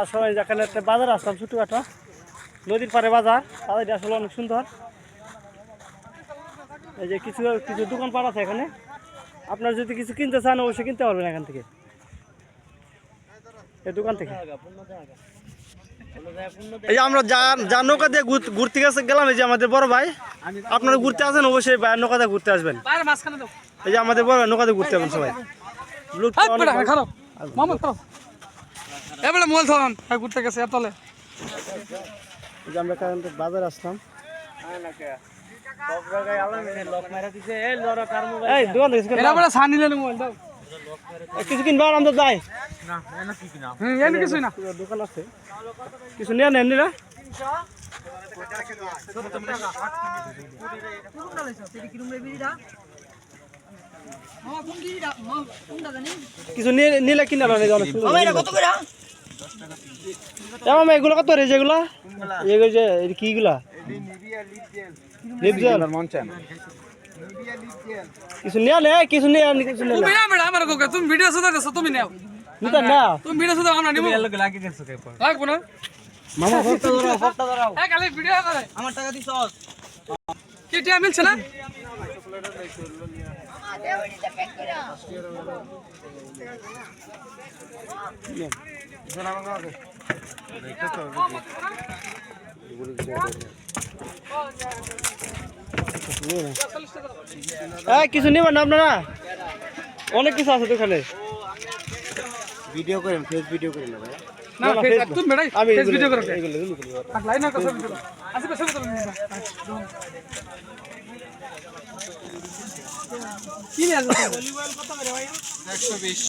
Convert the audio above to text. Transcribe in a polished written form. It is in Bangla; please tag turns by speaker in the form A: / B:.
A: আসলে যেখানে একটা বাজার আসলাম, ছোটখাটো নদীর পাড়ে বাজার। বাজারটা আসলে অনেক সুন্দর। এই যে কিছু কিছু দোকানপাট আছে এখানে। আপনার যদি কিছু কিনতে চান অবশ্যই কিনতে পারবেন এখান থেকে, এই দোকান থেকে। এই যে আমরা যা নৌকা দিয়ে ঘুরতে গেলাম, এই যে আমাদের বড় ভাই, আপনারা ঘুরতে আসেন অবশ্যই নৌকা দিয়ে ঘুরতে আসবেন। এই যে আমাদের বড় ভাই নৌকা দিয়ে ঘুরতে আসবেন সবাই।
B: ঘুরতে গেছে তলে
A: আমরা বাজার আসলাম। কিছু কিনবা আমরা যাই, দোকান আছে কিছু নিয়ে নেন না। কিছু নিলে কিনে এগুলো কত রে? যেগুলো কিগুলা কিছু নিয়ে নে, কিছু নিয়ে কিছু
B: তুমি ভিডিও সুদা গেছো, তুমি নাও
A: নিতে না,
B: তুমি ভিডিও সুদা আমরা নিব লাগি গেছো লাগবো না
A: মামা ফটো ধরাও
B: এই খালি ভিডিও করে
A: আমার টাকা দিছস
B: কি টিয়া মিলছে না?
A: কিছু নেবেন না আপনারা? অনেক কিছু আছে দোকানে।
C: ভিডিও করেন, ফেস ভিডিও করেন না ভাই।
B: না ফেস তুমি বেড়াই
A: আমি
B: ফেস ভিডিও করো
A: এগুলো
B: লাইন না কথা ভিডিও আসবে সব তো কি নিয়ে আসবে? 120